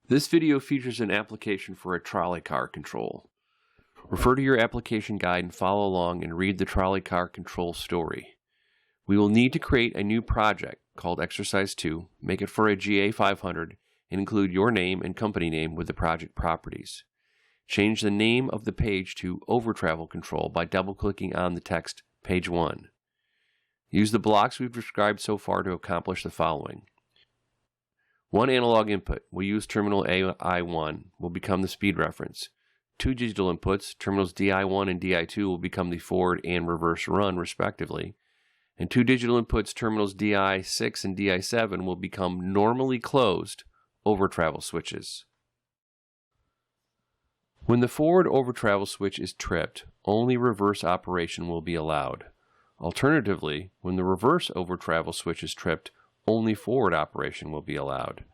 This video features an application for a trolley car control. Refer to your application guide and follow along and read the trolley car control story. We will need to create a new project called Exercise 2, make it for a GA500, and include your name and company name with the project properties. Change the name of the page to Overtravel Control by double-clicking on the text Page 1. Use the blocks we've described so far to accomplish the following. One analog input, we'll use terminal AI1, will become the speed reference. Two digital inputs, terminals DI1 and DI2, will become the forward and reverse run, respectively. And two digital inputs, terminals DI6 and DI7, will become normally closed overtravel switches. When the forward overtravel switch is tripped, only reverse operation will be allowed. Alternatively, when the reverse overtravel switch is tripped, only forward operation will be allowed.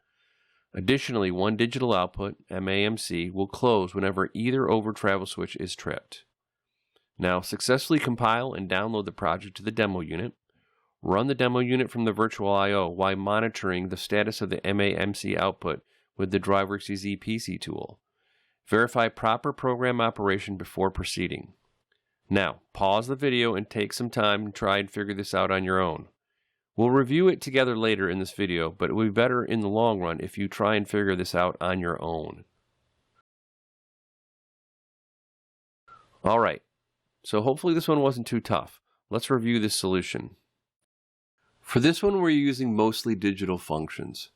Additionally, one digital output, MAMC, will close whenever either overtravel switch is tripped. Now, successfully compile and download the project to the demo unit. Run the demo unit from the virtual I/O while monitoring the status of the MAMC output with the DriveWorksEZ PC tool. Verify proper program operation before proceeding. Now, pause the video and take some time and try and figure this out on your own. We'll review it together later in this video, but it will be better in the long run if you try and figure this out on your own. Alright, so hopefully this one wasn't too tough. Let's review this solution. For this one we're using mostly digital functions.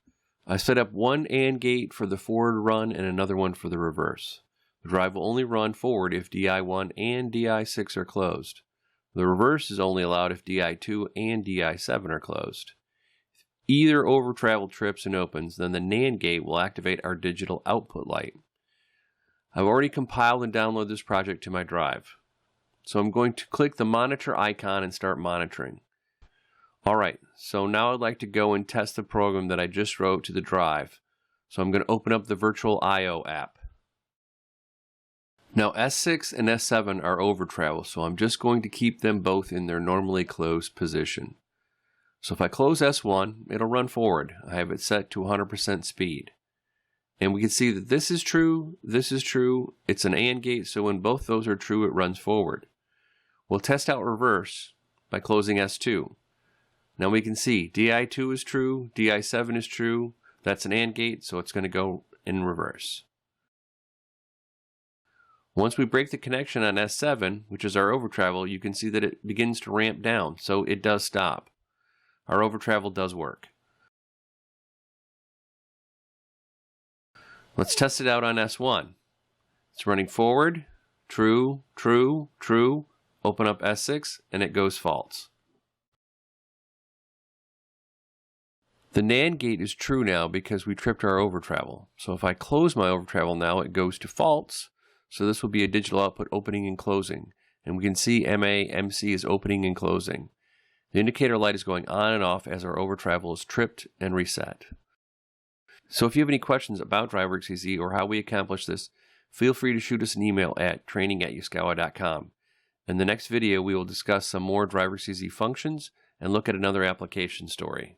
I set up one AND gate for the forward run and another one for the reverse. The drive will only run forward if DI1 and DI6 are closed. The reverse is only allowed if DI2 and DI7 are closed. If either overtravel trips and opens, then the NAND gate will activate our digital output light. I've already compiled and downloaded this project to my drive. So I'm going to click the monitor icon and start monitoring. Alright, so now I'd like to go and test the program that I just wrote to the drive. So I'm going to open up the virtual I/O app. Now S6 and S7 are overtravel, so I'm just going to keep them both in their normally closed position. So if I close S1, it'll run forward. I have it set to 100% speed. And we can see that this is true, it's an AND gate, so when both those are true, it runs forward. We'll test out reverse by closing S2. Now we can see DI2 is true, DI7 is true, that's an AND gate, so it's going to go in reverse. Once we break the connection on S7, which is our overtravel, you can see that it begins to ramp down, so it does stop. Our overtravel does work. Let's test it out on S1. It's running forward, true, true, true, open up S6, and it goes false. The NAND gate is true now because we tripped our overtravel. So if I close my overtravel now, it goes to false. So this will be a digital output opening and closing. And we can see MAMC is opening and closing. The indicator light is going on and off as our overtravel is tripped and reset. So if you have any questions about DriveWorksEZ or how we accomplish this, feel free to shoot us an email at training@yaskawa.com. In the next video, we will discuss some more DriveWorksEZ functions and look at another application story.